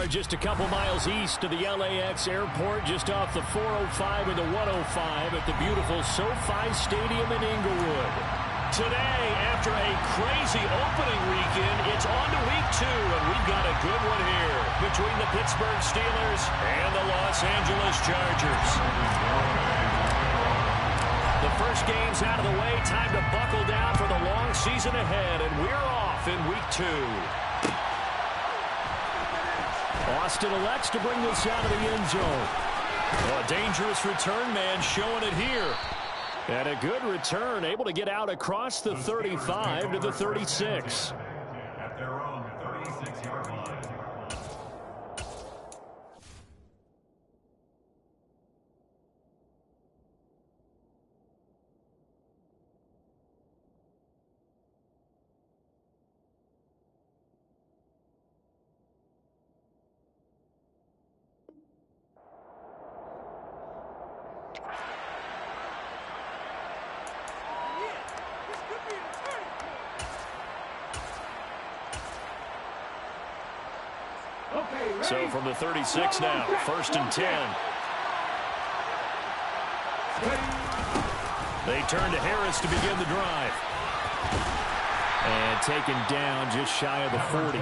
are just a couple miles east of the LAX airport, just off the 405 and the 105 at the beautiful SoFi Stadium in Inglewood. Today, after a crazy opening weekend, it's on to week 2, and we've got a good one here between the Pittsburgh Steelers and the Los Angeles Chargers. The first game's out of the way. Time to buckle down for the long season ahead, and we're off in week 2. Austin elects to bring this out of the end zone. Well, a dangerous return man showing it here. And a good return, able to get out across the 35 to the 36. At their own 36-yard line. So from the 36 now, 1st and 10. They turn to Harris to begin the drive. And taken down just shy of the 40.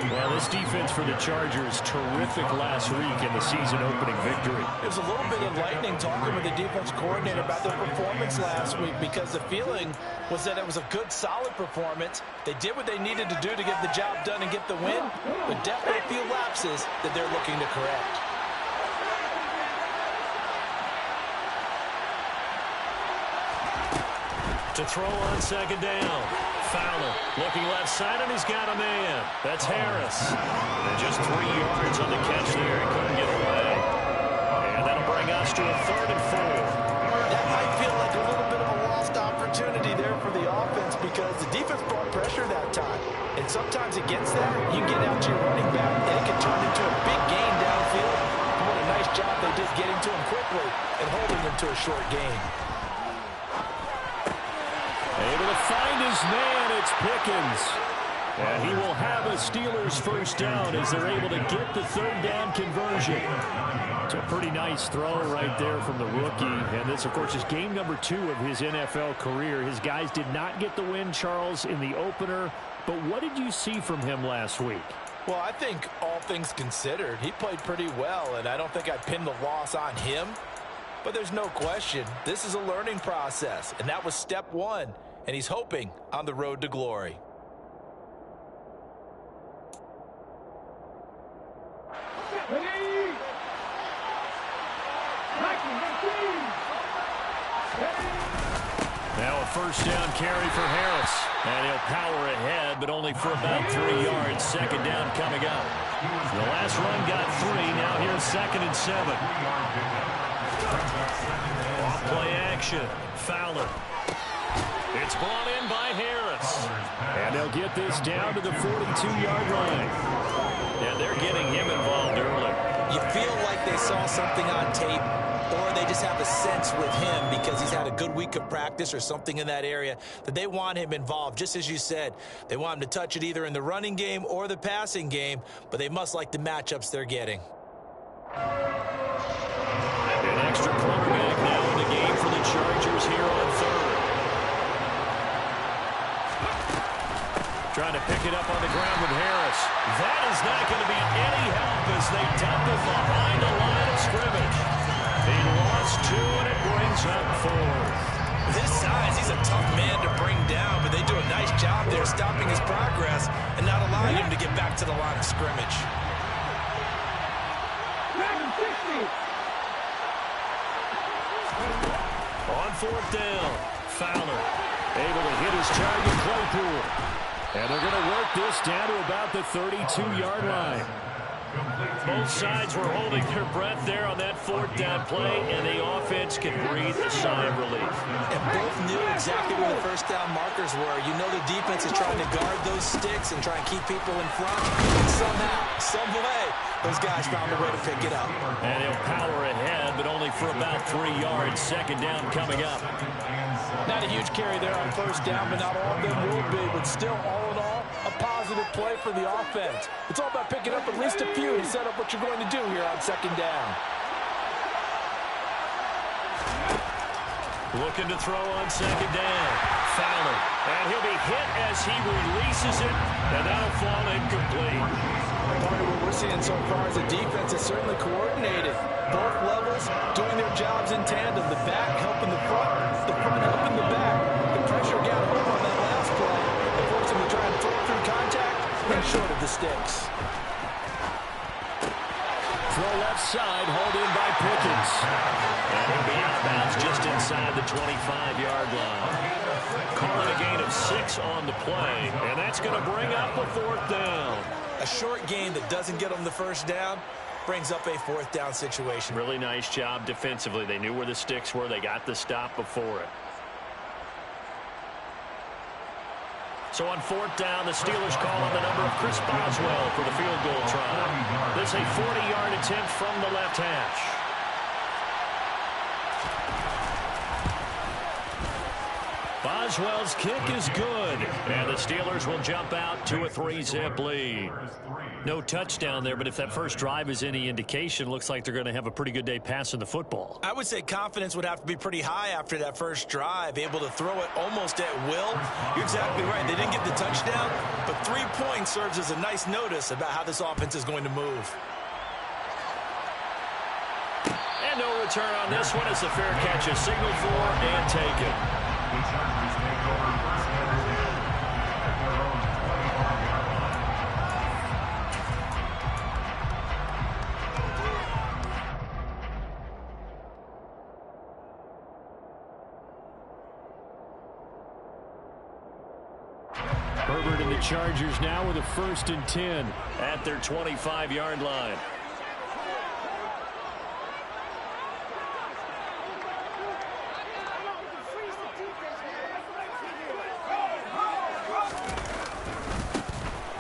Well, this defense for the Chargers, terrific last week in the season-opening victory. It was a little bit enlightening talking with the defense coordinator about their performance last week, because the feeling was that it was a good, solid performance. They did what they needed to do to get the job done and get the win, but definitely a few lapses that they're looking to correct. To throw on 2nd down. Fowler looking left side, and he's got a man. That's Harris. And just 3 yards on the catch there. He couldn't get away. And that'll bring us to a 3rd and 4. That might feel like a little bit of a lost opportunity there for the offense, because the defense brought pressure that time. And sometimes against that, you get out to your running back, and it can turn into a big gain downfield. What a nice job they did getting to him quickly and holding him to a short gain. Able to find his man, it's Pickens. And he will have a Steelers first down as they're able to get the 3rd down conversion. It's a pretty nice throw right there from the rookie. And this, of course, is game number 2 of his NFL career. His guys did not get the win, Charles, in the opener. But what did you see from him last week? Well, I think all things considered, he played pretty well, and I don't think I'd pin the loss on him. But there's no question, this is a learning process, and that was step 1. And he's hoping on the road to glory. Now a 1st down carry for Harris. And he'll power ahead, but only for about 3 yards. 2nd down coming up. The last run got 3. Now here's 2nd and 7. Off play action. Fowler. It's brought in by Harris. And they'll get this down to the 42-yard line. And they're getting him involved early. You feel like they saw something on tape, or they just have a sense with him because he's had a good week of practice or something in that area that they want him involved. Just as you said, they want him to touch it either in the running game or the passing game, but they must like the matchups they're getting. An extra quarterback now in the game for the Chargers here on 3rd. Trying to pick it up on the ground with Harris. That is not going to be any help as they dump it behind the line of scrimmage. He lost 2, and it brings up 4. With his size, he's a tough man to bring down, but they do a nice job there stopping his progress and not allowing him to get back to the line of scrimmage. On 4th down, Fowler able to hit his target, Claypool. And they're going to work this down to about the 32-yard line. Both sides were holding their breath there on that 4th down play, and the offense can breathe a sigh of relief. And both knew exactly where the 1st down markers were. You know the defense is trying to guard those sticks and try and keep people in front. And somehow, some way, those guys found a way to pick it up. And he'll power ahead, but only for about 3 yards. 2nd down coming up. Not a huge carry there on 1st down, but not all of them will be. But still, all in all, a positive play for the offense. It's all about picking up at least a few to set up what you're going to do here on second down. Looking to throw on second down. Fowler. And he'll be hit as he releases it, and that'll fall incomplete. Part of what we're seeing so far is the defense is certainly coordinated. Both levels doing their jobs in tandem. The back helping the front helping the back. The pressure got home on that last play. It forced him to try and throw through contact and short of the sticks. Throw left side, hauled in by Pickens. And he'll be out of bounds just inside the 25-yard line. Calling a gain of 6 on the play, and that's going to bring up a 4th down. A short gain that doesn't get them the first down brings up a 4th down situation. Really nice job defensively. They knew where the sticks were. They got the stop before it. So on 4th down, the Steelers call on the number of Chris Boswell for the field goal try. This is a 40-yard attempt from the left hash. Boswell's kick is good, and the Steelers will jump out to a 3-zip lead. No touchdown there, but if that first drive is any indication, looks like they're going to have a pretty good day passing the football. I would say confidence would have to be pretty high after that first drive, able to throw it almost at will. You're exactly right. They didn't get the touchdown, but 3 points serves as a nice notice about how this offense is going to move. And no return on this one as the fair catch is signaled for and taken. The Chargers take over first and 10 at their own 25-yard line. Herbert and the Chargers now with a 1st and 10 at their 25-yard line.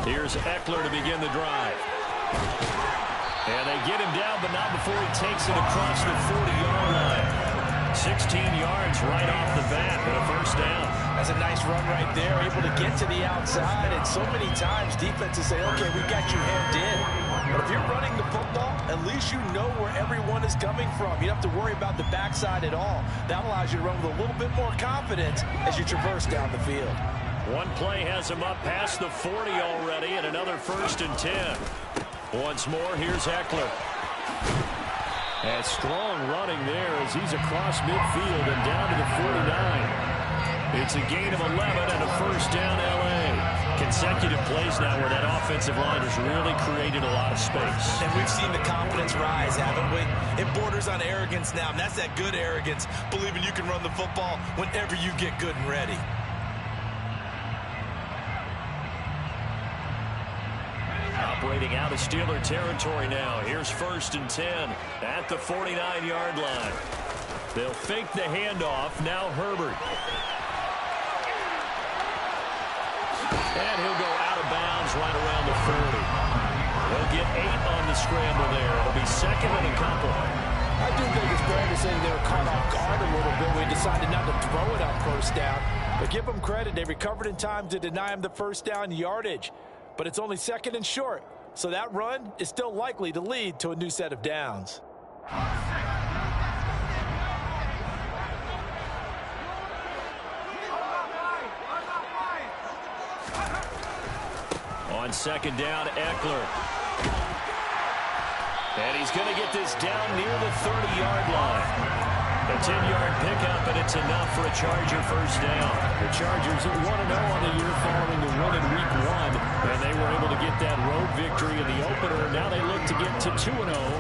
Here's Eckler to begin the drive. And they get him down, but not before he takes it across the 40-yard line. 16 yards right off the bat and a 1st down. That's a nice run right there, able to get to the outside. And so many times defenses say, okay, we've got you hemmed in. But if you're running the football, at least you know where everyone is coming from. You don't have to worry about the backside at all. That allows you to run with a little bit more confidence as you traverse down the field. One play has him up past the 40 already, and another 1st and 10. Once more, here's Eckler. And strong running there as he's across midfield and down to the 49. It's a gain of 11 and a 1st down, L.A. Consecutive plays now where that offensive line has really created a lot of space. And we've seen the confidence rise, haven't we? It borders on arrogance now, and that's that good arrogance, believing you can run the football whenever you get good and ready. Operating out of Steeler territory now. Here's 1st and 10 at the 49-yard line. They'll fake the handoff. Now Herbert. And he'll go out of bounds right around the 40. They'll get 8 on the scramble there. It'll be 2nd and a couple. I do think it's fair to say they were caught off guard a little bit. We decided not to throw it on 1st down. But give them credit. They recovered in time to deny him the 1st down yardage. But it's only 2nd and short, so that run is still likely to lead to a new set of downs. On 2nd down, Eckler. And he's going to get this down near the 30-yard line. A 10-yard pickup, and it's enough for a Charger 1st down. The Chargers 1-0 on the year following the win in Week 1, and they were able to get that road victory in the opener. Now they look to get to 2-0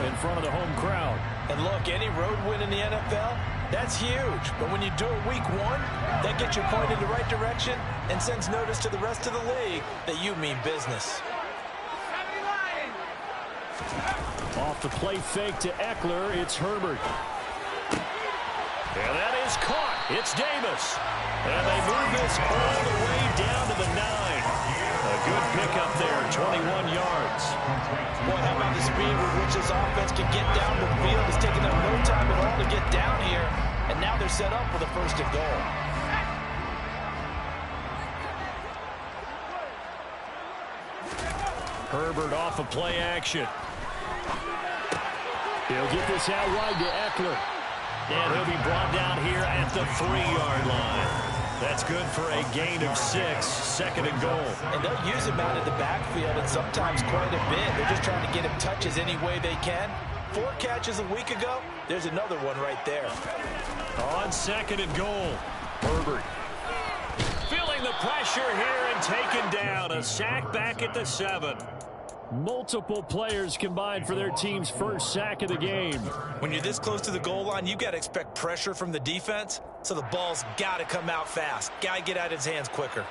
in front of the home crowd. And look, any road win in the NFL, that's huge. But when you do it Week 1, that gets you pointed in the right direction and sends notice to the rest of the league that you mean business. Off the play fake to Eckler, it's Herbert. And that is caught. It's Davis. And they move this all the way down to the 9. A good pickup there, 21 yards. Boy, how about the speed with which this offense can get down the field? It's taken them no time at all to get down here. And now they're set up for the 1st and goal. Herbert off of play action. He'll get this out wide to Eckler. And he'll be brought down here at the 3-yard line. That's good for a gain of 6, second and goal. And they'll use him out of the backfield, and sometimes quite a bit. They're just trying to get him touches any way they can. 4 catches a week ago. There's another one right there. On second and goal, Herbert. Feeling the pressure here and taken down. A sack back at the 7. Multiple players combined for their team's first sack of the game. When you're this close to the goal line, you've got to expect pressure from the defense, so the ball's got to come out fast. Got to get out of his hands quicker.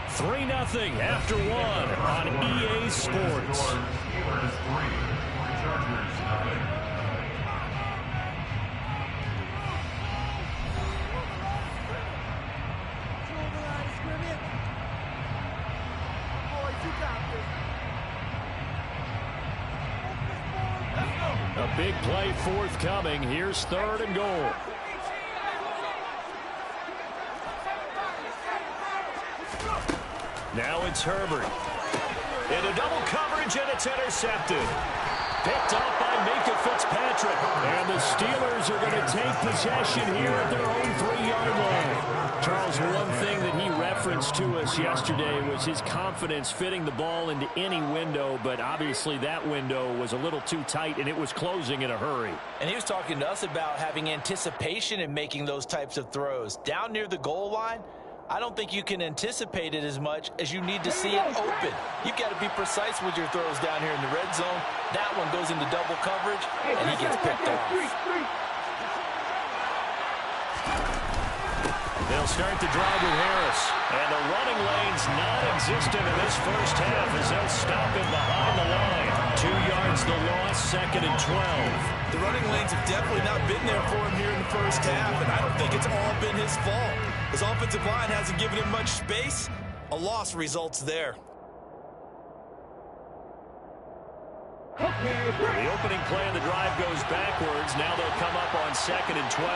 Three 0 after 1 on EA Sports. A big play forthcoming. Here's third and goal. Now it's Herbert. Into double coverage, and it's intercepted. Picked off by Minka Fitzpatrick. And the Steelers are going to take possession here at their own 3-yard line. Charles, one thing that he referenced to us yesterday was his confidence fitting the ball into any window, but obviously that window was a little too tight, and it was closing in a hurry. And he was talking to us about having anticipation in making those types of throws. Down near the goal line, I don't think you can anticipate it as much as you need to see it open. You've got to be precise with your throws down here in the red zone. That one goes into double coverage, and he gets picked off. They'll start the drive with Harris. And the running lane's non-existent in this first half as they'll stop him behind the line. 2 yards the loss, second and 12. The running lanes have definitely not been there for him here in the first half, and I don't think it's all been his fault. His offensive line hasn't given him much space. A loss results there. The opening play of the drive goes backwards. Now they'll come up on second and 12.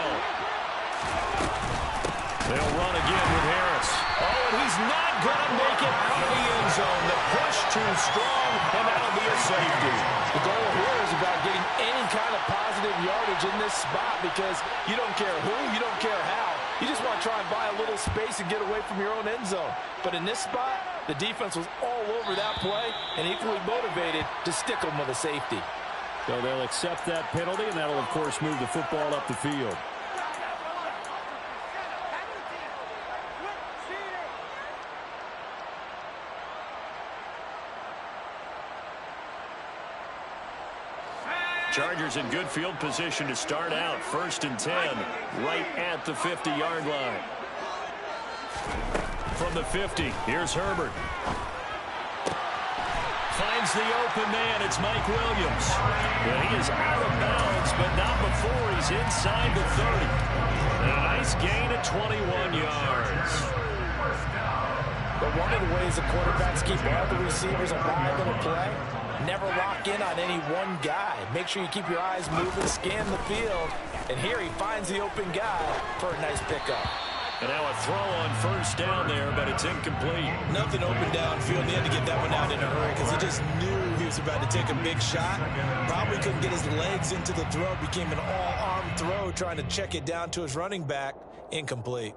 They'll run again with Harris. Oh, and he's not going to make it out of the end zone. The push too strong, and that'll be a safety. The goal here is about getting any kind of positive yardage in this spot because you don't care who, you don't care how. You just want to try and buy a little space and get away from your own end zone. But in this spot, the defense was all over that play and equally motivated to stick them with a safety. So they'll accept that penalty, and that'll, of course, move the football up the field. Chargers in good field position to start out. 1st and 10, right at the 50-yard line. From the 50, here's Herbert. Finds the open man. It's Mike Williams. Well, he is out of bounds, but not before he's inside the 30. And a nice gain of 21 yards. But one of the ways the quarterbacks keep all the receivers alive in a play, never lock in on any one guy. Make sure you keep your eyes moving, scan the field. And here he finds the open guy for a nice pickup. And now a throw on 1st down there, but it's incomplete. Nothing open downfield. He had to get that one out in a hurry because he just knew he was about to take a big shot. Probably couldn't get his legs into the throw. Became an all-arm throw trying to check it down to his running back. Incomplete.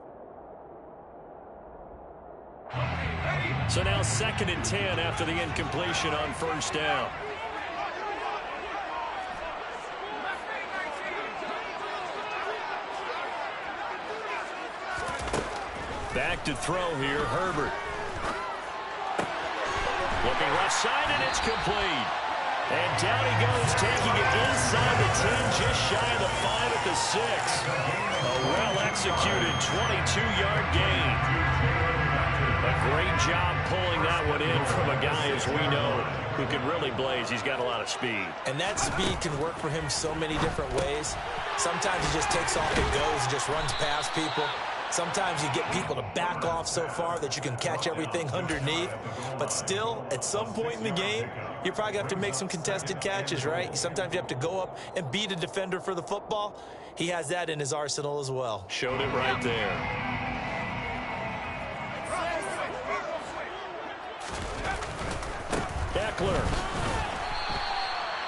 So now 2nd and 10 after the incompletion on 1st down. Back to throw here, Herbert. Looking left side, and it's complete. And down he goes, taking it inside the 10, just shy of the 5 at the 6. A well-executed 22-yard gain. A great job pulling that one in from a guy, as we know, who can really blaze. He's got a lot of speed. And that speed can work for him so many different ways. Sometimes he just takes off and goes and just runs past people. Sometimes you get people to back off so far that you can catch everything underneath. But still, at some point in the game, you're probably going to have to make some contested catches, right? Sometimes you have to go up and beat a defender for the football. He has that in his arsenal as well. Showed it right there. Eckler.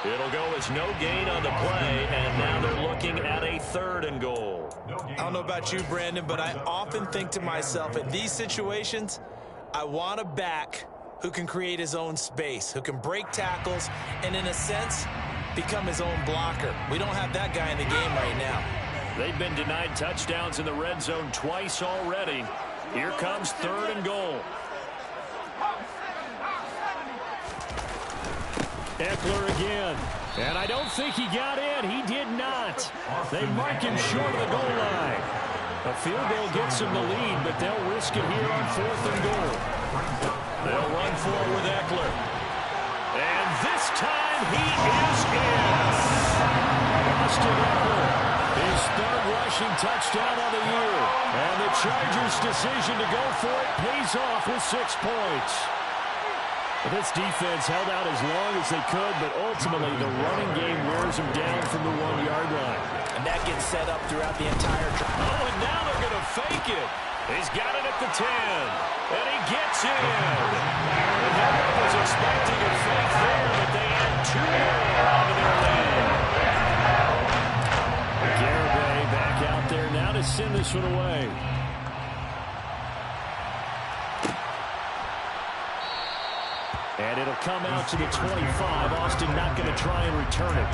It'll go as no gain on the play, and now they're looking at a 3rd and goal. I don't know about you, Brandon, but I often think to myself, in these situations, I want a back who can create his own space, who can break tackles, and in a sense, become his own blocker. We don't have that guy in the game right now. They've been denied touchdowns in the red zone twice already. Here comes 3rd and goal. Eckler again. And I don't think he got in. He did not. They mark him short of the goal line. A field goal gets them the lead, but they'll risk it here on 4th and goal. They'll run forward with Eckler. And this time he is in. Austin Eckler, his 3rd rushing touchdown of the year. And the Chargers' decision to go for it pays off with 6 points. This defense held out as long as they could, but ultimately the running game wears them down from the 1-yard line. And that gets set up throughout the entire drive. Oh, and now they're going to fake it. He's got it at the 10, and he gets in. The network was expecting a fake there, but they add 2 more onto their lead. Garibay back out there now to send this one away. And it'll come out to the 25. Austin not going to try and return it.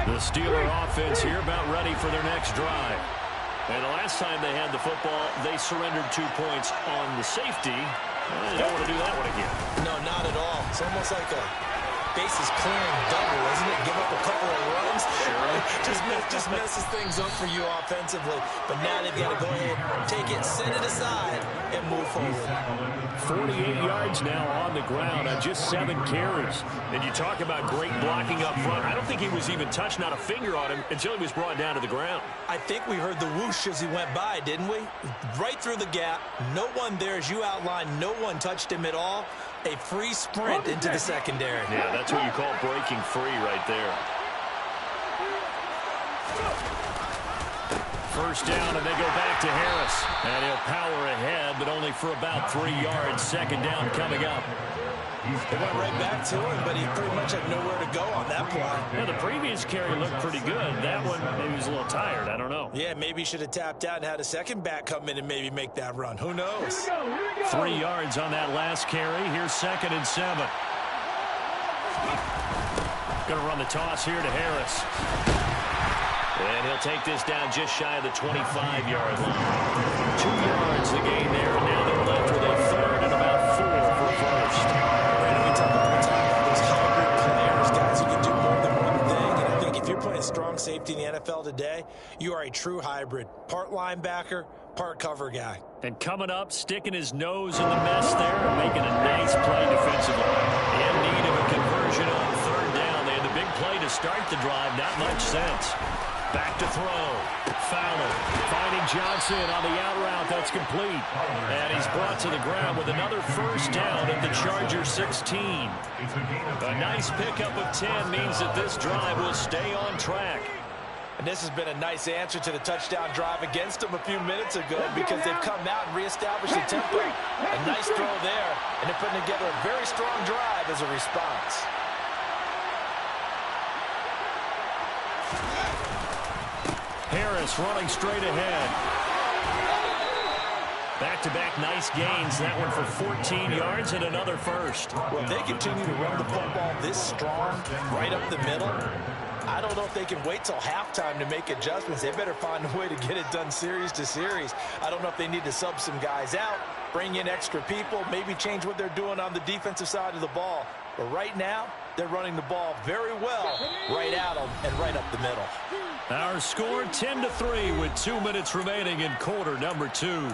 The Steeler offense here about ready for their next drive. And the last time they had the football, they surrendered 2 points on the safety. They don't want to do that one again. No, not at all. It's almost like a bases clearing double, isn't it? Give up a couple of runs. Sure. just messes things up for you offensively. But now they've got to go ahead, take it, set it aside, and move forward. 48 yards now on the ground on just 7 carries. And you talk about great blocking up front. I don't think he was even touched, not a finger on him, until he was brought down to the ground. I think we heard the whoosh as he went by, didn't we? Right through the gap. No one there, as you outlined. No one touched him at all. A free sprint into the secondary. Yeah, that's what you call breaking free right there. First down, and they go back to Harris. And he'll power ahead, but only for about 3 yards. Second down coming up. They went right back to him, but he pretty much had nowhere to go on that play. Yeah, the previous carry looked pretty good. That one, maybe he was a little tired. I don't know. Yeah, maybe he should have tapped out and had a second back come in and maybe make that run. Who knows? 3 yards on that last carry. Here's 2nd and 7. Going to run the toss here to Harris. And he'll take this down just shy of the 25-yard line. 2 yards the gain there, and now they're left with a 3rd and about 4 for first. We talk all the time about those hybrid players, guys who can do more than one thing. And I think if you're playing strong safety in the NFL today, you are a true hybrid. Part linebacker, part cover guy. And coming up, sticking his nose in the mess there and making a nice play defensively. In need of a conversion on 3rd down. They had the big play to start the drive. Not much sense. Back to throw. Fowler finding Johnson on the out route. That's complete. And he's brought to the ground with another first down at the Charger 16. A nice pickup of 10 means that this drive will stay on track. And this has been a nice answer to the touchdown drive against them a few minutes ago because they've come out and reestablished the tempo. A nice throw there, and they're putting together a very strong drive as a response. Harris running straight ahead. Back-to-back nice gains. That one for 14 yards and another first. Well, if they continue to run the football this strong, right up the middle, I don't know if they can wait till halftime to make adjustments. They better find a way to get it done series to series. I don't know if they need to sub some guys out bring in extra people, maybe change what they're doing on the defensive side of the ball. But right now, they're running the ball very well right at them and right up the middle. Our score 10-3 with 2 minutes remaining in quarter number 2.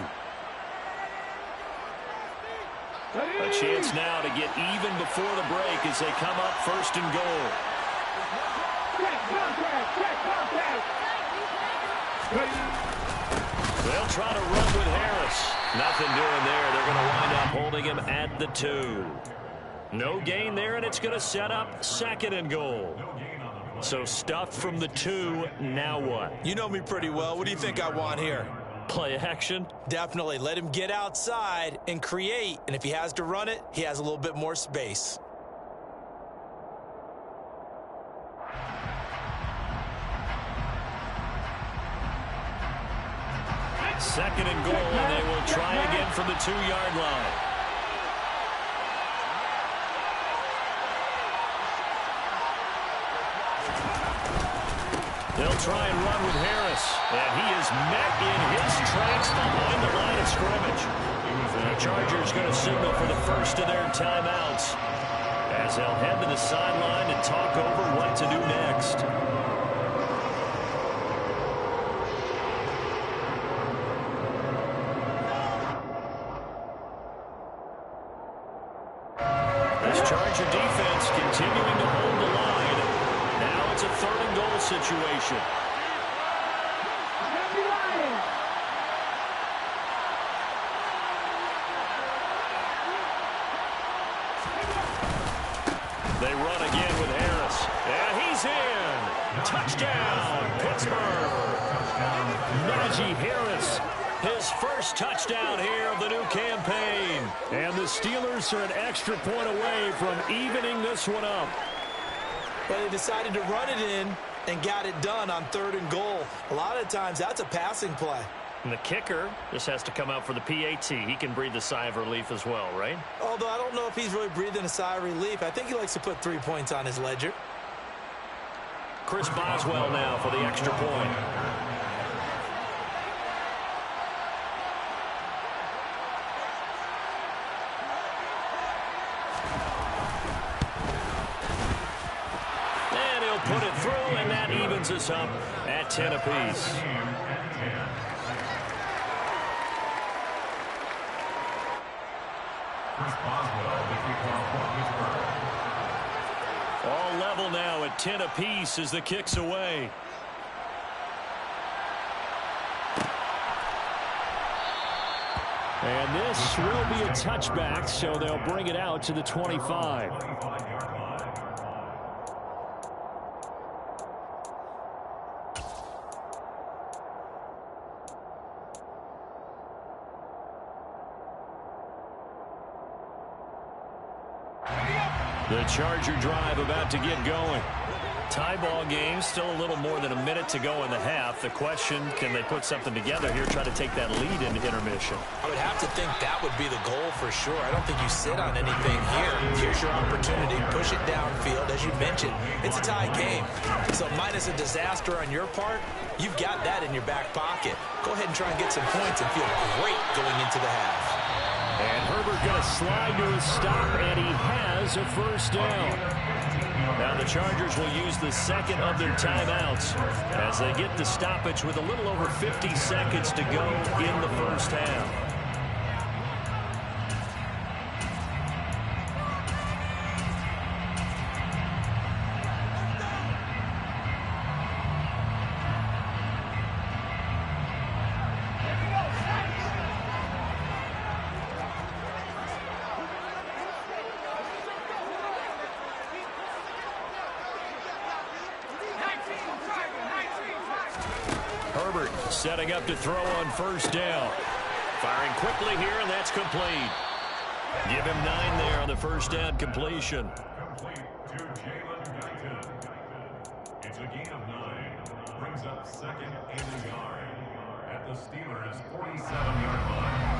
A chance now to get even before the break as they come up first and goal. They'll try to run with Harris. Nothing doing there. They're going to wind up holding him at the 2. No gain there, and it's going to set up second and goal. So stuffed from the 2. Now what? You know me pretty well. What do you think I want here? Play action? Definitely. Let him get outside and create. And if he has to run it, he has a little bit more space. Second and goal, and they will try again from the 2-yard line. They'll try and run with Harris, and he is met in his tracks behind the line of scrimmage. The Chargers going to signal for the first of their timeouts as they'll head to the sideline and talk over what to do next. Charger defense continuing to hold the line. Now it's a third and goal situation. They run again with Harris. And he's in. Touchdown, Pittsburgh. Najee Harris. His first touchdown here of the new campaign. And the Steelers are an extra point away from evening this one up. But they decided to run it in and got it done on third and goal. A lot of times that's a passing play. And the kicker just has to come out for the PAT. He can breathe a sigh of relief as well, right? Although I don't know if he's really breathing a sigh of relief. I think he likes to put 3 points on his ledger. Chris Boswell now for the extra point. Put it through, and that evens us up at 10 apiece. All level now at 10 apiece as the kick's away. And this will be a touchback, so they'll bring it out to the 25. The Charger drive about to get going. Tie ball game, still a little more than a minute to go in the half. The question, can they put something together here, try to take that lead into intermission? I would have to think that would be the goal for sure. I don't think you sit on anything here. Here's your opportunity. Push it downfield. As you mentioned, it's a tie game. So minus a disaster on your part, you've got that in your back pocket. Go ahead and try and get some points and feel great going into the half. And Herbert going to slide to a stop, and he has a first down. Now the Chargers will use the second of their timeouts as they get the stoppage with a little over 50 seconds to go in the first half. Herbert setting up to throw on first down. Firing quickly here, and that's complete. Give him 9 there on the first down completion. Complete to Jalen Guyton. It's a gain of 9. Brings up second and a yard at the Steelers' 47-yard line.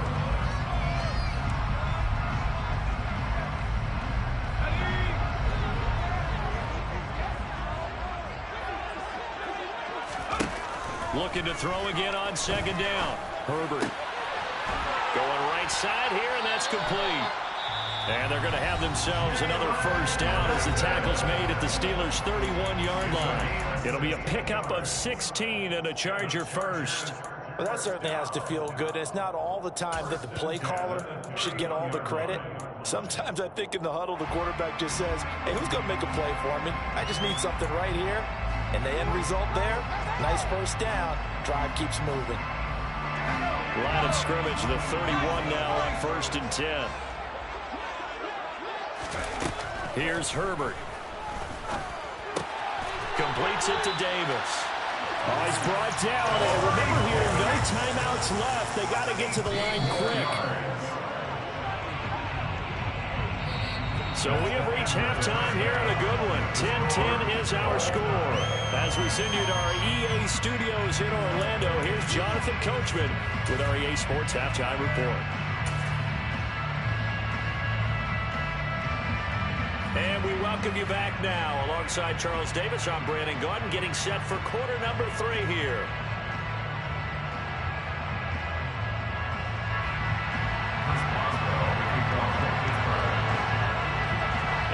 Looking to throw again on second down. Herbert. Going right side here, and that's complete. And they're going to have themselves another first down as the tackle's made at the Steelers' 31-yard line. It'll be a pickup of 16 and a Charger first. Well, that certainly has to feel good. And it's not all the time that the play caller should get all the credit. Sometimes I think in the huddle, the quarterback just says, hey, who's going to make a play for me? I just need something right here. And the end result there, nice first down. Drive keeps moving. Line of scrimmage, the 31 now on 1st and 10. Here's Herbert. Completes it to Davis. Oh, he's brought down. And remember here, no timeouts left. They got to get to the line quick. So we have reached halftime here in a good one. 10-10 is our score. As we send you to our EA studios in Orlando, here's Jonathan Coachman with our EA Sports Halftime Report. And we welcome you back now. Alongside Charles Davis, I'm Brandon Gaudin, getting set for quarter number 3 here.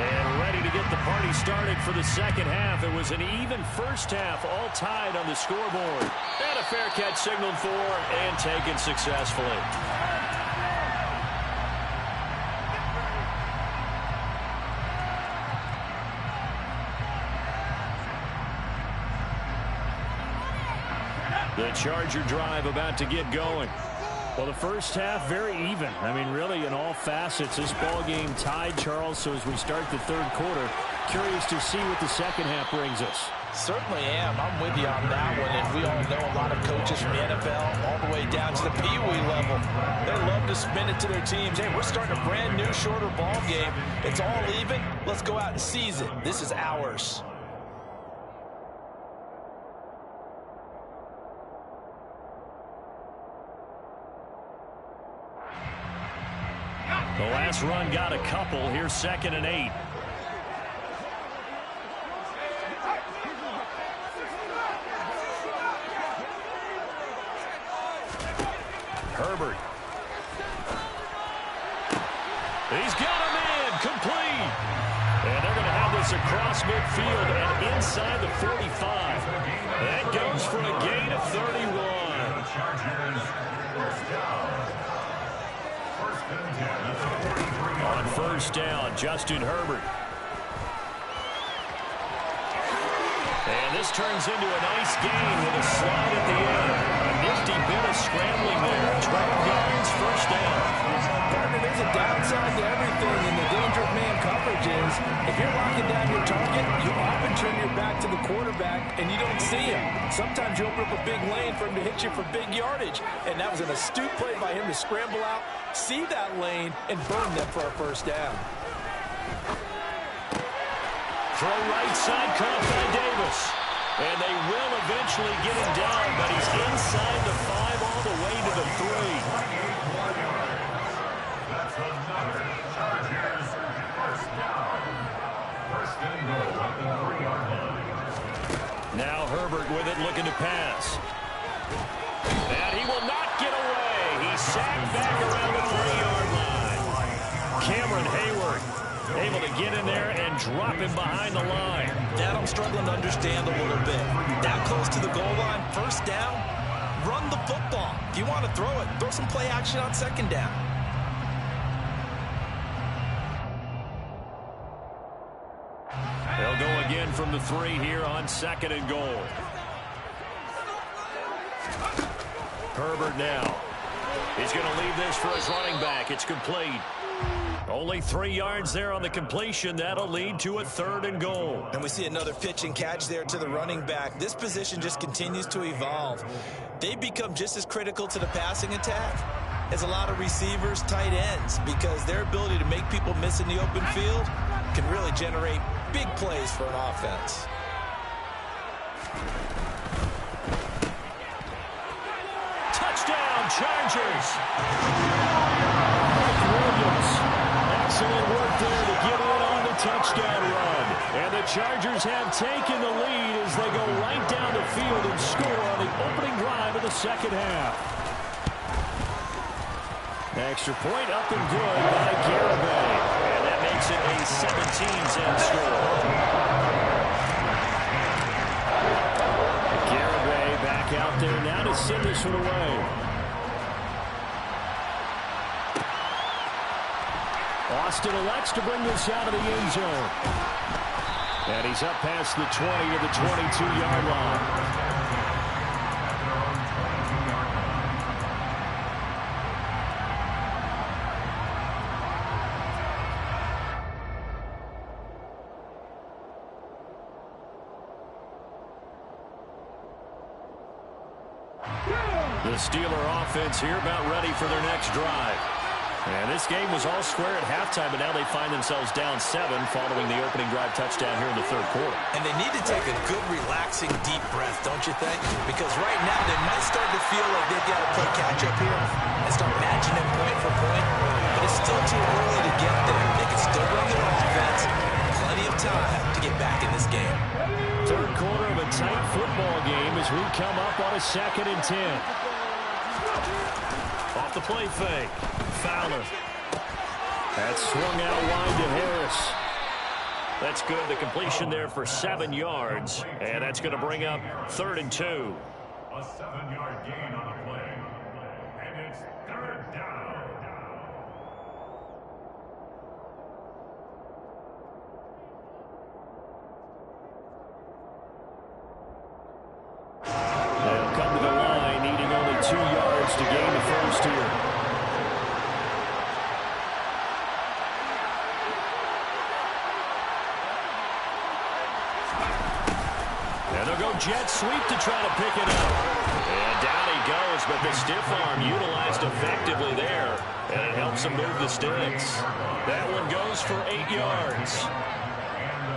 And ready to get the party started for the second half. It was an even first half, all tied on the scoreboard. And a fair catch signaled for and taken successfully. The Charger drive about to get going. Well, the first half, very even. I mean, really, in all facets, this ball game tied, Charles. So as we start the third quarter, curious to see what the second half brings us. Certainly am. I'm with you on that one. And we all know a lot of coaches from the NFL all the way down to the Pee-wee level. They love to spin it to their teams. Hey, we're starting a brand new, shorter ball game. It's all even. Let's go out and seize it. This is ours. The last run got a couple. Here's 2nd and 8. Herbert. He's got a man complete. And they're going to have this across midfield and inside the 45. That goes for a gain of 31. On first down, Justin Herbert. And this turns into a nice gain with a slide at the end. A nifty bit of scrambling there. 12 yards, first down. Partner, there's a downside to everything, and the danger of man coverage is if you're locking down your target, you often turn your back to the quarterback, and you don't see him. Sometimes you open up a big lane for him to hit you for big yardage, and that was an astute play by him to scramble out, see that lane, and burn them for a first down. Throw right side, caught by Davis. And they will eventually get him down, but he's inside the 5 all the way to the 3. That's another Chargers first down. First and goal at the 3-yard line. Now Herbert with it, looking to pass. And he will not get away. He's sacked back around the 3-yard line. Cameron Hayward able to get in there and drop him behind the line. That I'm struggling to understand a little bit. That close to the goal line, first down, run the football. If you want to throw it, throw some play action on second down. They'll go again from the 3 here on 2nd and goal. Herbert now. He's going to leave this for his running back. It's complete. Only 3 yards there on the completion. That'll lead to a 3rd and goal. And we see another pitch and catch there to the running back. This position just continues to evolve. They become just as critical to the passing attack as a lot of receivers, tight ends, because their ability to make people miss in the open field can really generate big plays for an offense. Touchdown, Chargers! Williams. Excellent work there to get in on the touchdown run. And the Chargers have taken the lead as they go right down the field and score on the opening drive of the second half. Extra point up and good by Garibay. And that makes it a 17-10 score. Garibay back out there now to send this one away. Austin elects to bring this out of the end zone. And he's up past the 20 to the 22-yard line. The Steeler offense here about ready for their next drive. And this game was all square at halftime, but now they find themselves down 7 following the opening drive touchdown here in the third quarter. And they need to take a good, relaxing, deep breath, don't you think? Because right now they might start to feel like they've got to play catch-up here and start matching them point for point. But it's still too early to get there. They can still run their offense. Plenty of time to get back in this game. Third quarter of a tight football game as we come up on a 2nd and 10. Off the play fake. Fowler. That's swung out wide to Harris. That's good. The completion there for 7 yards. And that's going to bring up 3rd and 2. A 7-yard gain on the play. And it's 3rd down. They'll come to the line, needing only 2 yards to gain the first here. And they'll go jet sweep to try to pick it up. And down he goes, but the stiff arm utilized effectively there. And it helps him move the sticks. That one goes for 8 yards.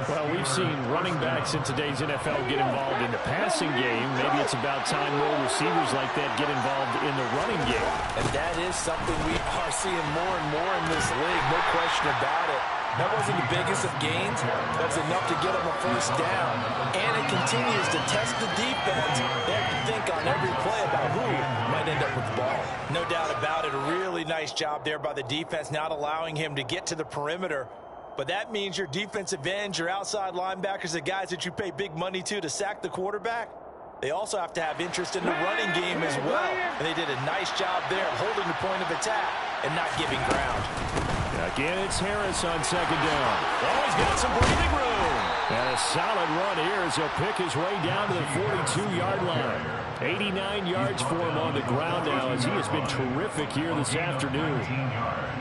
Well, we've seen running backs in today's NFL get involved in the passing game. Maybe it's about time more receivers like that get involved in the running game. And that is something we are seeing more and more in this league, no question about it. That wasn't the biggest of gains. That's enough to get them a first down. And it continues to test the defense. They have to think on every play about who might end up with the ball. No doubt about it. A really nice job there by the defense, not allowing him to get to the perimeter. But that means your defensive ends, your outside linebackers, the guys that you pay big money to sack the quarterback, they also have to have interest in the running game as well. And they did a nice job there holding the point of attack and not giving ground. Again, it's Harris on 2nd down. Oh, he's got some breathing room. And a solid run here as he'll pick his way down to the 42-yard line. 89 yards for him on the ground now as he has been terrific here this afternoon.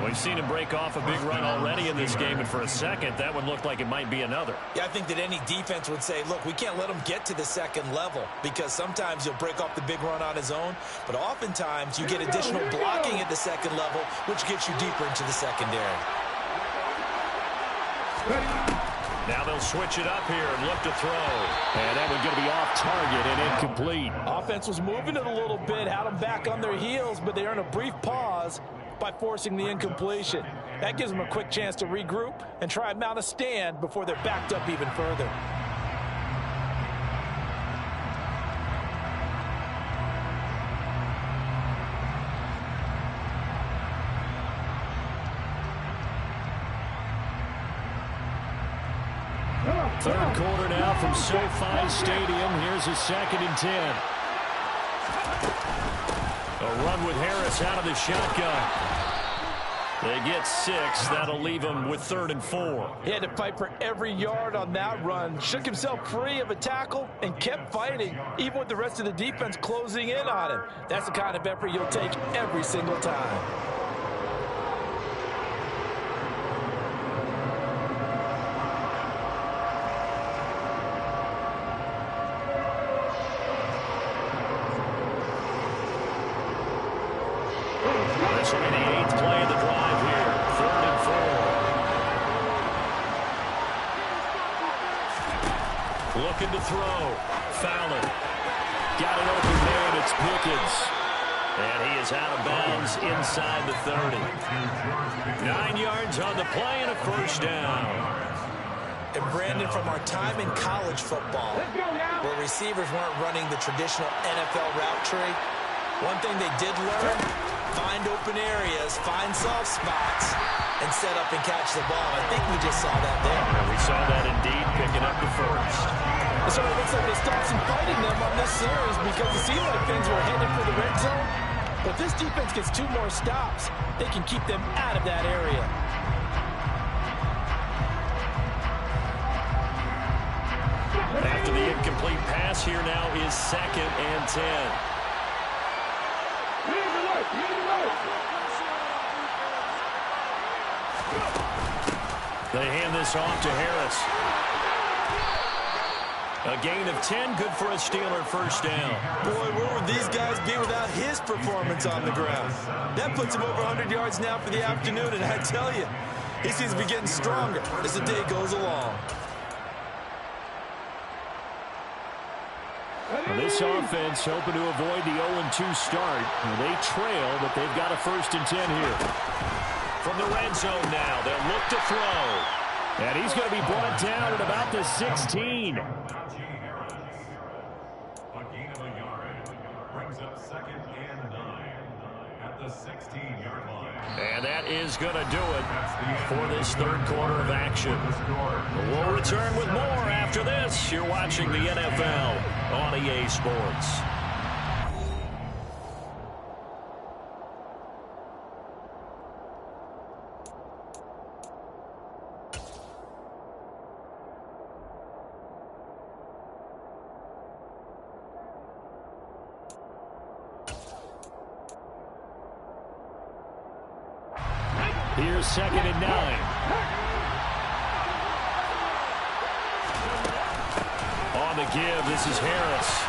We've seen him break off a big run already in this game, and for a second, that one looked like it might be another. Yeah, I think that any defense would say, look, we can't let him get to the 2nd level because sometimes he'll break off the big run on his own, but oftentimes you get additional blocking at the 2nd level, which gets you deeper into the secondary. Now they'll switch it up here and look to throw. And that one's going to be off target and incomplete. Offense was moving it a little bit, had them back on their heels, but they earned a brief pause by forcing the incompletion. That gives them a quick chance to regroup and try and mount a stand before they're backed up even further. Third quarter now from SoFi Stadium. Here's a 2nd and 10. A run with Harris out of the shotgun. They get 6. That'll leave them with 3rd and 4. He had to fight for every yard on that run. Shook himself free of a tackle and kept fighting, even with the rest of the defense closing in on him. That's the kind of effort you'll take every single time. This will be the 8th play of the drive here. 3rd and 4. Looking to throw. Fowler. Got an open man. It's Pickens. And he is out of bounds inside the 30. 9 yards on the play and a first down. And Brandon, from our time in college football, where receivers weren't running the traditional NFL route tree, one thing they did learn find open areas, find soft spots, and set up and catch the ball. I think we just saw that there. Yeah, we saw that indeed, picking up the first. So it looks like they stopped some fighting them on this series because it seemed like things were headed for the red zone. But if this defense gets 2 more stops, they can keep them out of that area. After the incomplete pass, here now is 2nd and 10. They hand this off to Harris. A gain of 10, good for a Steeler first down. Boy, where would these guys be without his performance on the ground? That puts him over 100 yards now for the afternoon, and I tell you, he seems to be getting stronger as the day goes along. Well, this offense hoping to avoid the 0-2 start. They trail, but they've got a 1st and 10 here. From the red zone now, they'll look to throw. And he's going to be brought down at about the 16. And that is going to do it for this 3rd quarter of action. We'll return with more after this. You're watching the NFL on EA Sports. Here's 2nd and 9. On the give, this is Harris.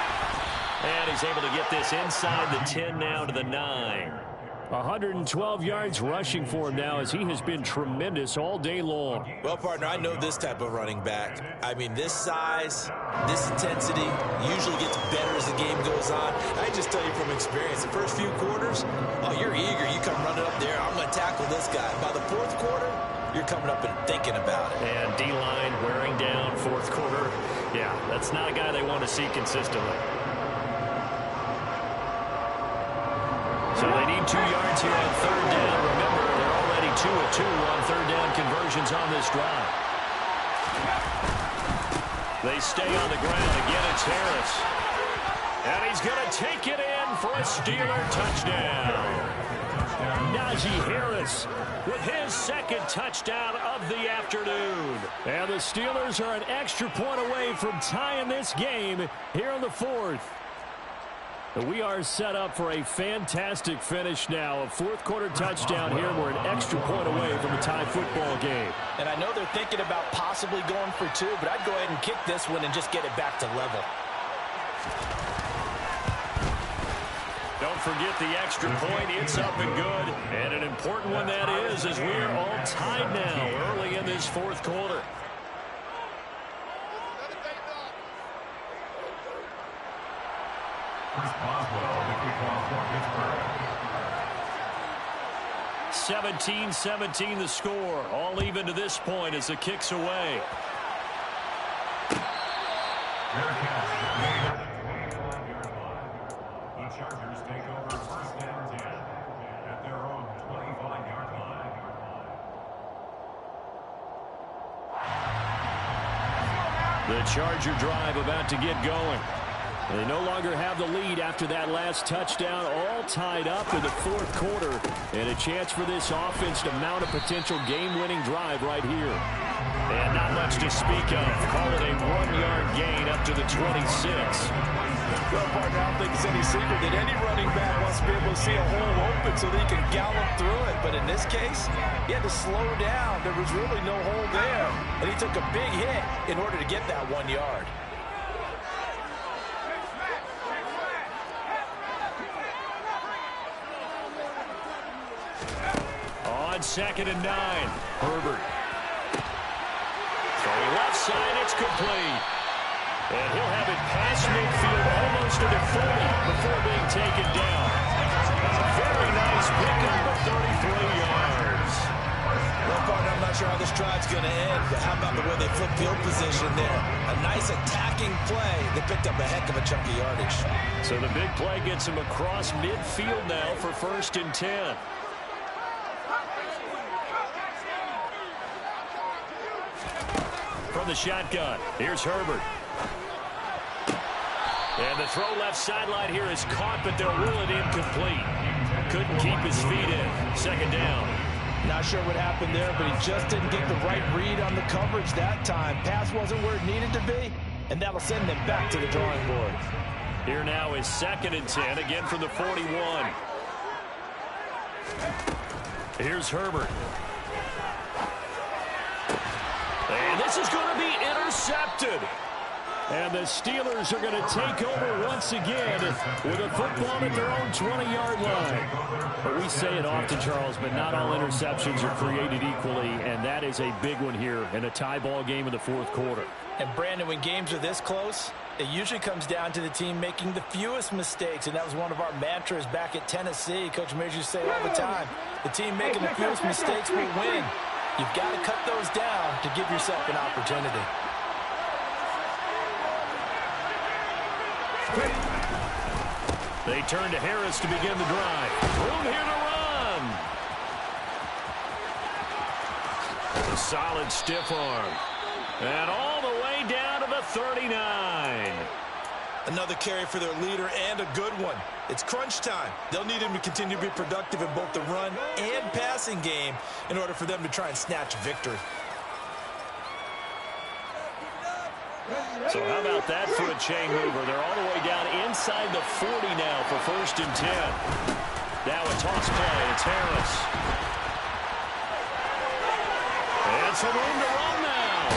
And he's able to get this inside the 10 now to the 9. 112 yards rushing for him now as he has been tremendous all day long. Well, partner, I know this type of running back. I mean, this size, this intensity usually gets better as the game goes on. I just tell you from experience, the first few quarters, oh, you're eager. You come running up there, I'm going to tackle this guy. By the 4th quarter, you're coming up and thinking about it. And D-line wearing down 4th quarter. Yeah, that's not a guy they want to see consistently. So they need 2 yards here on 3rd down. Remember, they're already 2 of 2 on 3rd down conversions on this drive. They stay on the ground. Again, it's Harris. And he's going to take it in for a Steeler touchdown. Najee Harris with his 2nd touchdown of the afternoon. And the Steelers are an extra point away from tying this game here in the 4th. We are set up for a fantastic finish now. A 4th quarter touchdown here. We're an extra point away from a tie football game. And I know they're thinking about possibly going for 2, but I'd go ahead and kick this one and just get it back to level. Don't forget the extra point. It's up and good. And an important one that is, as we're all tied now early in this 4th quarter. Chris Boswell, the kickoff for Pittsburgh. 17-17 the score. All even to this point as the kick's away. The Chargers take over 1st and 10 at their own 25-yard line. The Charger drive about to get going. They no longer have the lead after that last touchdown, all tied up in the 4th quarter, and a chance for this offense to mount a potential game-winning drive right here. And not much to speak of. Call it a 1-yard gain up to the 26. Well, partner, I don't think it's any secret that any running back wants to be able to see a hole open so that he can gallop through it. But in this case, he had to slow down. There was really no hole there, and he took a big hit in order to get that 1 yard. On 2nd and 9, Herbert. Throwing left side, it's complete. And he'll have it past midfield almost to the 40 before being taken down. A very nice pickup of 33 yards. Well, partner, I'm not sure how this drive's going to end, but how about the way they flip field position there? A nice attacking play. They picked up a heck of a chunk of yardage. So the big play gets him across midfield now for 1st and 10. From the shotgun, here's Herbert. And the throw left sideline here is caught, but they'll rule it incomplete. Couldn't keep his feet in. 2nd down. Not sure what happened there, but he just didn't get the right read on the coverage that time. Pass wasn't where it needed to be, and that'll send them back to the drawing board. Here now is 2nd and 10, again from the 41. Here's Herbert. And this is going to be intercepted. And the Steelers are going to take over once again with a football at their own 20-yard line. But we say it often, Charles, but not all interceptions are created equally, and that is a big one here in a tie ball game in the 4th quarter. And, Brandon, when games are this close, it usually comes down to the team making the fewest mistakes, and that was one of our mantras back at Tennessee. Coach Major used to say all the time, the team making the fewest mistakes will win. You've got to cut those down to give yourself an opportunity. They turn to Harris to begin the drive. Room here to run. A solid stiff arm. And all the way down to the 39. Another carry for their leader, and a good one. It's crunch time. They'll need him to continue to be productive in both the run and passing game in order for them to try and snatch victory. So how about that for a chain mover? They're all the way down inside the 40 now for 1st and 10. Now a toss play. It's Harris. And some room to run now.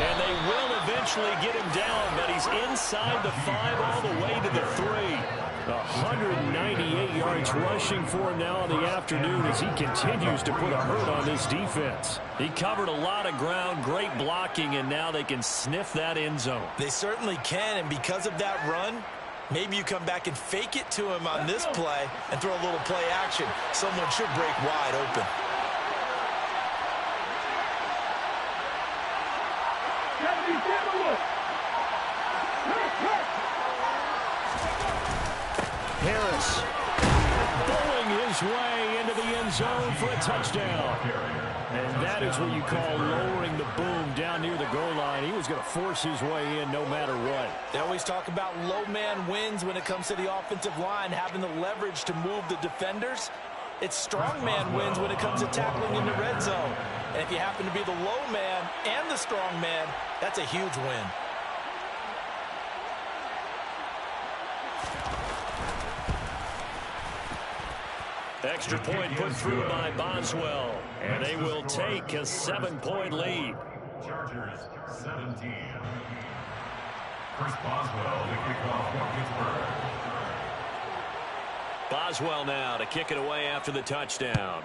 And they will eventually get him down, but he's inside the 5 all the way to the 3. 198 yards rushing for him now in the afternoon as he continues to put a hurt on this defense. He covered a lot of ground, great blocking, and now they can sniff that end zone. They certainly can, and because of that run, maybe you come back and fake it to him on this play and throw a little play action. Someone should break wide open. Harris bowling his way into the end zone for a touchdown. And that is what you call lowering the boom down near the goal line. He was going to force his way in no matter what. They always talk about low man wins when it comes to the offensive line, having the leverage to move the defenders. It's strong man wins when it comes to tackling in the red zone. And if you happen to be the low man and the strong man, that's a huge win. Extra point put through by Boswell, and they will take a 7-point lead. Chargers 17. Chris Boswell to kick off for Pittsburgh. Boswell now to kick it away after the touchdown.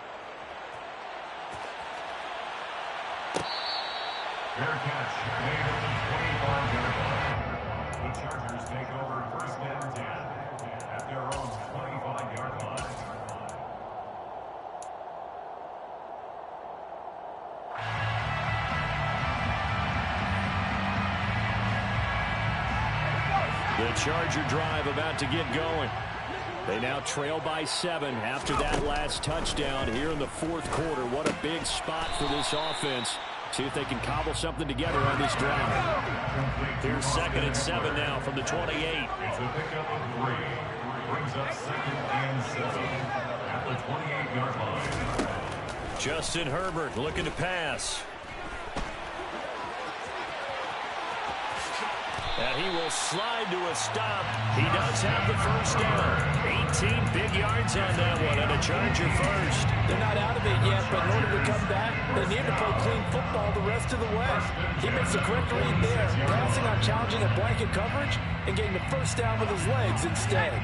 Fair catch made at the 25-yard line. The Chargers take over 1st and 10 at their own 25-yard line. The Charger drive about to get going. They now trail by 7 after that last touchdown here in the 4th quarter. What a big spot for this offense. See if they can cobble something together on this drive. Here's 2nd and 7 now from the 28. It's a pickup of 3. Brings up 2nd and 7 at the 28-yard line. Justin Herbert looking to pass. And he will slide to a stop. He does have the 1st down. 18 big yards on that one, and a Charger first. They're not out of it yet, but in order to come back, they need to play clean football the rest of the way. He makes a quick read there, passing on challenging a blanket coverage and getting the 1st down with his legs instead.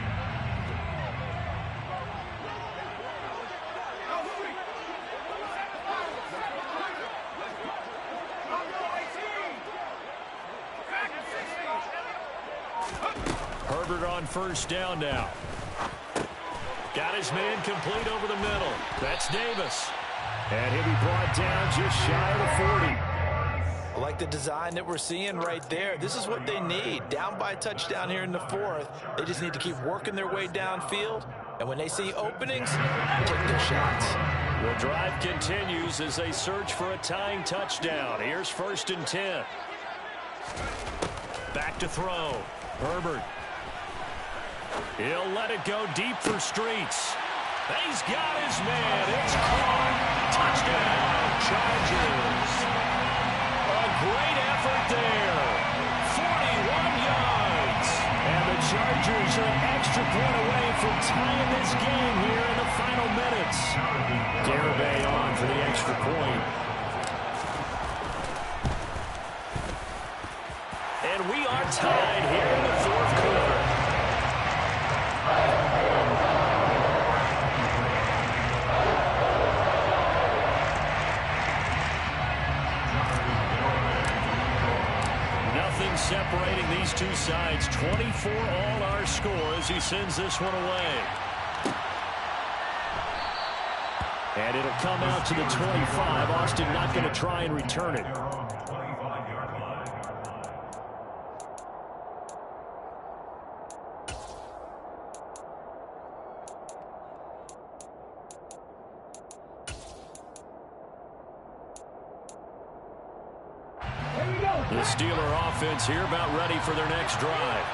Herbert on 1st down now. Got his man complete over the middle. That's Davis. And he'll be brought down just shy of the 40. I like the design that we're seeing right there. This is what they need. Down by a touchdown here in the fourth. They just need to keep working their way downfield. And when they see openings, take their shots. The drive continues as they search for a tying touchdown. Here's 1st and 10. Back to throw. Herbert. He'll let it go deep for Streets. He's got his man. It's caught. Touchdown, Chargers. A great effort there. 41 yards. And the Chargers are an extra point away from tying this game here in the final minutes. Garibay on for the extra point. And we are tied here in the fourth quarter. Nothing separating these two sides. 24 all our score as he sends this one away. And it'll come out to the 25. Austin not going to try and return it. The Steeler offense here about ready for their next drive.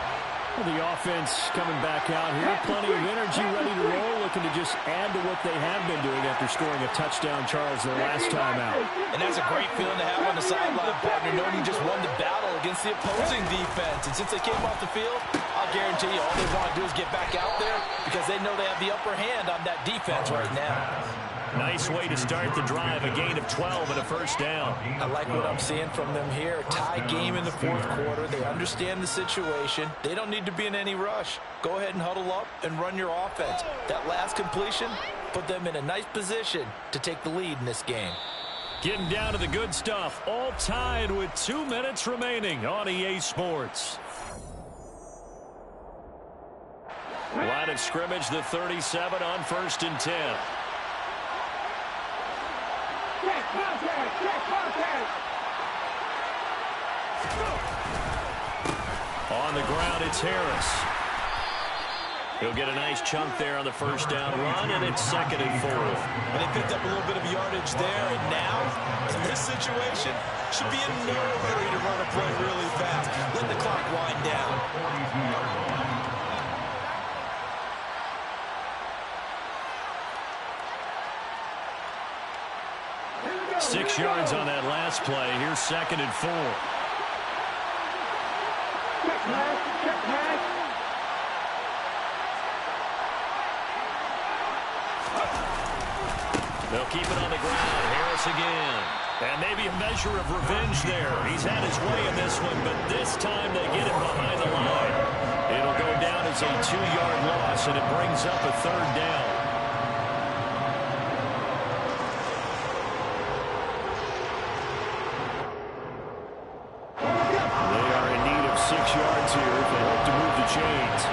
Well, the offense coming back out here. Plenty of energy, ready to roll, looking to just add to what they have been doing after scoring a touchdown, Charles, their last time out. And that's a great feeling to have on the sideline, partner, knowing you just won the battle against the opposing defense. And since they came off the field, I'll guarantee you all they want to do is get back out there because they know they have the upper hand on that defense right now. Nice way to start the drive, a gain of 12 and a first down. I like what I'm seeing from them here. Tie game in the fourth quarter. They understand the situation. They don't need to be in any rush. Go ahead and huddle up and run your offense. That last completion put them in a nice position to take the lead in this game. Getting down to the good stuff. All tied with 2 minutes remaining on EA Sports. Line of scrimmage, the 37 on 1st and 10. On the ground, it's Harris. He'll get a nice chunk there on the first down run, and it's 2nd and 4. And they picked up a little bit of yardage there, and now, in this situation, should be in no hurry to run a play really fast. Let the clock wind down. 6 yards on that last play. Here's 2nd and 4. They'll keep it on the ground. Harris again. And maybe a measure of revenge there. He's had his way in this one, but this time they get it behind the line. It'll go down as a 2-yard loss, and it brings up a 3rd down. They are in need of 6 yards here if they hope to move the chains.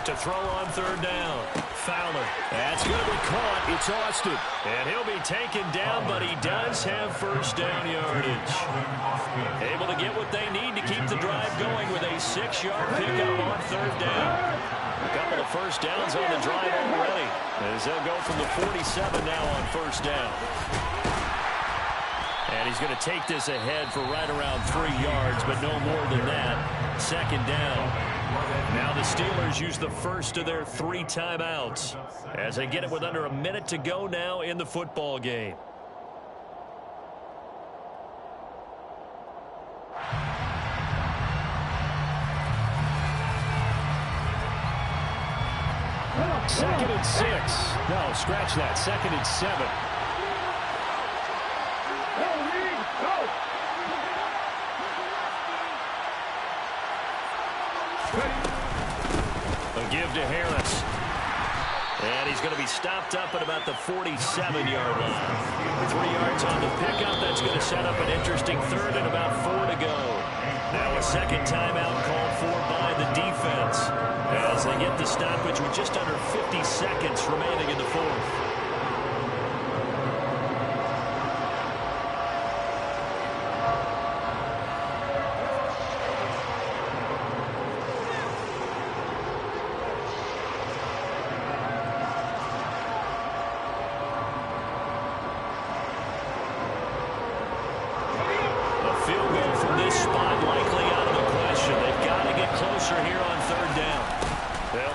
To throw on 3rd down. Fowler. That's going to be caught. It's Austin. And he'll be taken down, but he does have first down yardage. Able to get what they need to keep the drive going with a 6-yard pickup on 3rd down. A couple of first downs on the drive already, as they'll go from the 47 now on 1st down. And he's going to take this ahead for right around 3 yards, but no more than that. 2nd down. Now the Steelers use the first of their 3 timeouts as they get it with under a minute to go now in the football game. Second and 6. No, scratch that. 2nd and 7. A give to Harris. And he's going to be stopped up at about the 47-yard line. 3 yards on the pickup. That's going to set up an interesting third and about 4 to go. Now a second timeout called for by the defense as they get the stoppage with just under 50 seconds remaining in the fourth.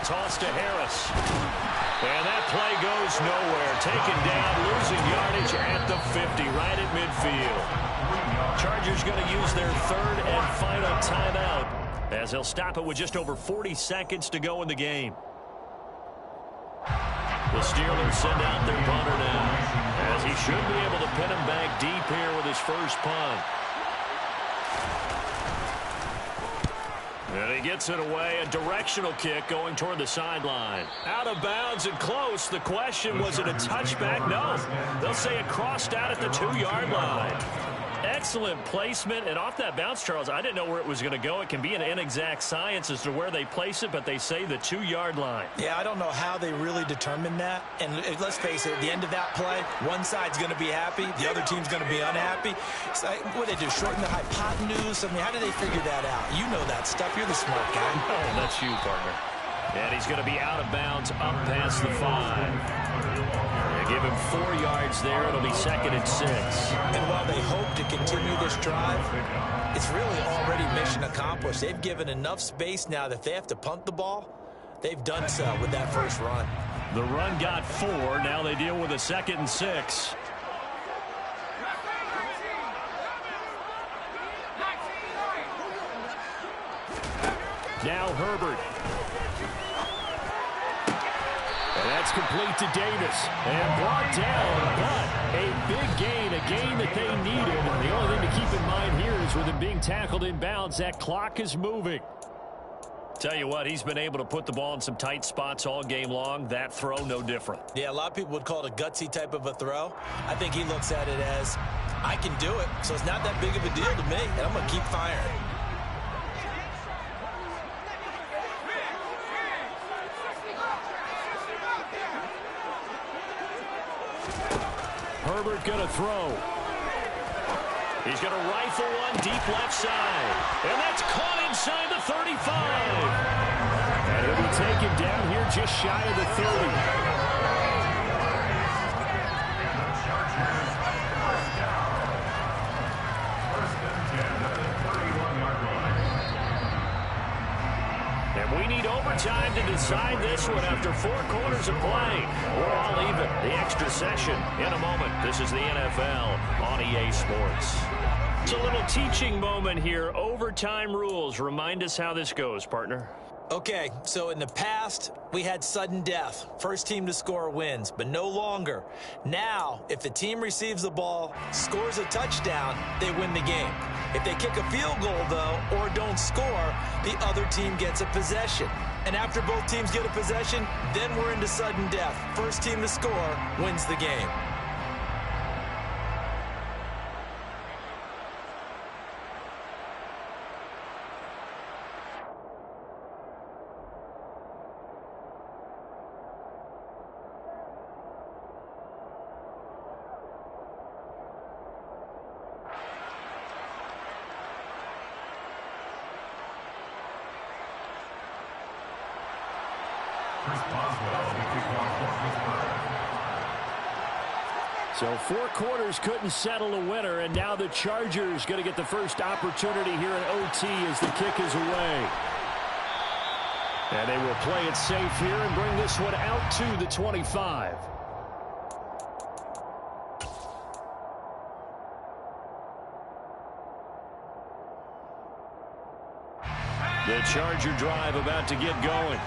Toss to Harris. And that play goes nowhere. Taken down, losing yardage at the 50, right at midfield. Chargers going to use their third and final timeout as they'll stop it with just over 40 seconds to go in the game. The Steelers send out their punter now as he should be able to pin him back deep here with his first punt. And he gets it away, a directional kick going toward the sideline. Out of bounds and close. The question, was it a touchback? No. They'll say it crossed out at the 2-yard line. Excellent placement. And off that bounce, Charles, I didn't know where it was going to go. It can be an inexact science as to where they place it, but they say the 2-yard line. Yeah, I don't know how they really determined that. And let's face it, at the end of that play, one side's going to be happy, the other team's going to be unhappy. So, what did they do, shorten the hypotenuse? I mean, how do they figure that out? You know that stuff. You're the smart guy. Oh, that's you, partner. And he's going to be out of bounds up past the 5. They give him 4 yards there. It'll be 2nd and 6. And while they hope to continue this drive, it's really already mission accomplished. They've given enough space now that if they have to punt the ball, they've done so with that first run. The run got 4. Now they deal with a 2nd and 6. Now Herbert. And that's complete to Davis. And brought down, but a big gain, a gain that they needed. And the only thing to keep in mind here is with him being tackled in bounds, that clock is moving. Tell you what, he's been able to put the ball in some tight spots all game long. That throw, no different. Yeah, a lot of people would call it a gutsy type of a throw. I think he looks at it as, I can do it, so it's not that big of a deal to me, and I'm going to keep firing. Herbert going to throw. He's going to rifle one deep left side. And that's caught inside the 35. And it'll be taken down here just shy of the 30. We need overtime to decide this one after 4 quarters of play. We're all even. The extra session in a moment. This is the NFL on EA Sports. It's a little teaching moment here. Overtime rules. Remind us how this goes, partner. Okay, so in the past, we had sudden death. First team to score wins, but no longer. Now, if the team receives the ball, scores a touchdown, they win the game. If they kick a field goal, though, or don't score, the other team gets a possession. And after both teams get a possession, then we're into sudden death. First team to score wins the game. So 4 quarters couldn't settle a winner, and now the Chargers going to get the first opportunity here in OT as the kick is away. And they will play it safe here and bring this one out to the 25. The Charger drive about to get going.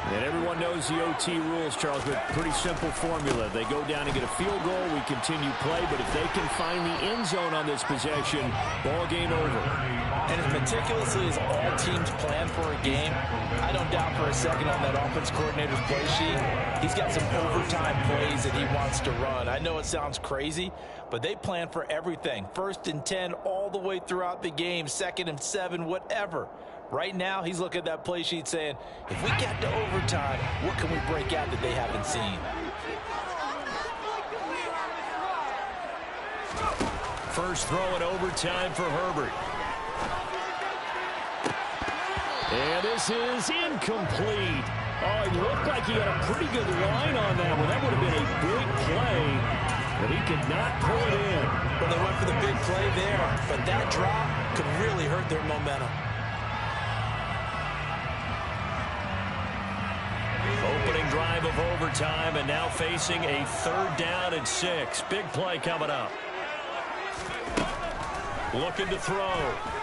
And everyone knows the OT rules, Charles, but pretty simple formula. They go down and get a field goal, we continue play, but if they can find the end zone on this possession, ball game over. And as meticulously as all teams plan for a game, I don't doubt for a second on that offense coordinator's play sheet, he's got some overtime plays that he wants to run. I know it sounds crazy, but they plan for everything. 1st and 10 all the way throughout the game, 2nd and 7, whatever. Right now, he's looking at that play sheet saying, if we get to overtime, what can we break out that they haven't seen? First throw in overtime for Herbert. And this is incomplete. Oh, it looked like he had a pretty good line on that one. That would have been a big play, but he could not pull it in. Well, they went for the big play there, but that drop could really hurt their momentum. Opening drive of overtime, and now facing a 3rd down and 6. Big play coming up. Looking to throw.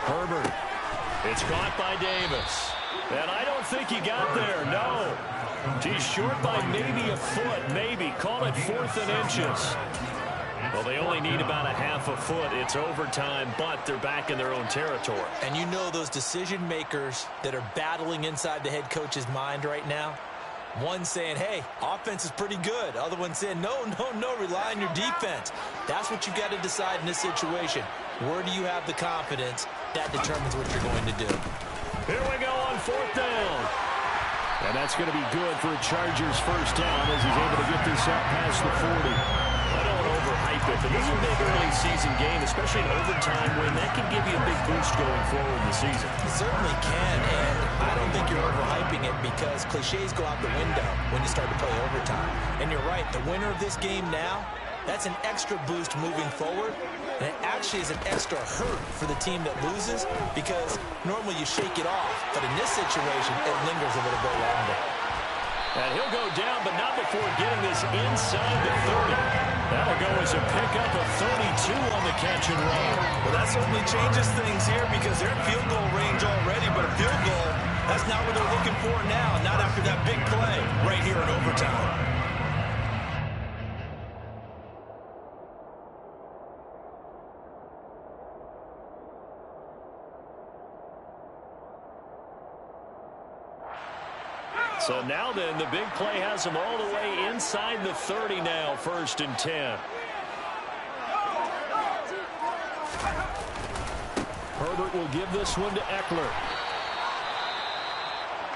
Herbert. It's caught by Davis. And I don't think he got there, no. He's short by maybe a foot, maybe. Call it 4th and inches. Well, they only need about a half a foot. It's overtime, but they're back in their own territory. And you know those decision makers that are battling inside the head coach's mind right now? One saying, hey, offense is pretty good. Other one saying, no, rely on your defense. That's what you got to decide in this situation. Where do you have the confidence? That determines what you're going to do. Here we go on 4th down. And that's going to be good for a Chargers first down as he's able to get this up past the 40. I don't want to overhype it, but this is a big early season game, especially in overtime win. That can give you a big boost going forward in the season. It certainly can, and I don't think you're overhyping it because cliches go out the window when you start to play overtime. And you're right, the winner of this game now, that's an extra boost moving forward. And it actually is an extra hurt for the team that loses because normally you shake it off. But in this situation, it lingers a little bit longer. And he'll go down, but not before getting this inside the 30. That'll go as a pickup of 32 on the catch and run. Well, that certainly changes things here because they're in field goal range already. But a field goal, that's not what they're looking for now. Not after that big play right here in overtime. So now then, the big play has them all the way inside the 30 now, 1st and 10. Herbert will give this one to Eckler.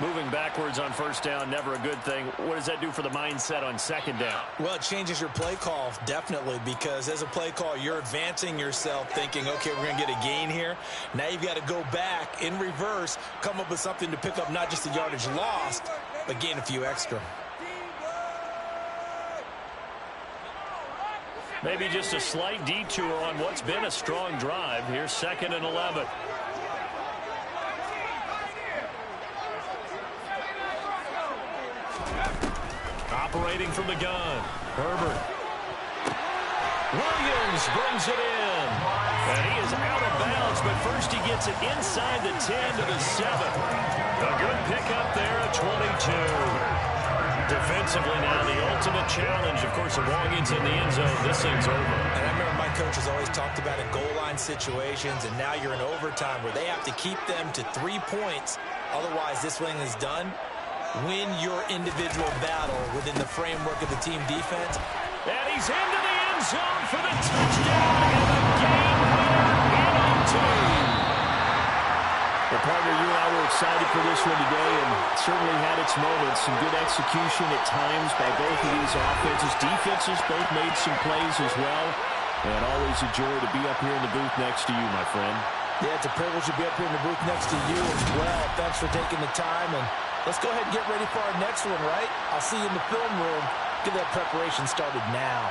Moving backwards on 1st down, never a good thing. What does that do for the mindset on 2nd down? Well, it changes your play call, definitely, because as a play call, you're advancing yourself thinking, okay, we're going to get a gain here. Now you've got to go back in reverse, come up with something to pick up not just the yardage lost, but gain a few extra. Maybe just a slight detour on what's been a strong drive. Here's 2nd and 11. Operating from the gun. Herbert. Williams brings it in. And he is out of bounds, but first he gets it inside the 10 to the 7. A good pickup there at 22. Defensively now, the ultimate challenge. Of course, the ball gets in the end zone. This thing's over. And I remember my coaches always talked about in goal line situations, and now you're in overtime where they have to keep them to 3 points. Otherwise, this thing is done. Win your individual battle within the framework of the team defense. And he's into the end zone for the touchdown and the game winner in OT. Well, partner, you and I were excited for this one today, and it certainly had its moments. Some good execution at times by both of these offenses. Defenses both made some plays as well. And always a joy to be up here in the booth next to you, my friend. Yeah, it's a privilege to be up here in the booth next to you as well. Thanks for taking the time, and let's go ahead and get ready for our next one, right? I'll see you in the film room. Get that preparation started now.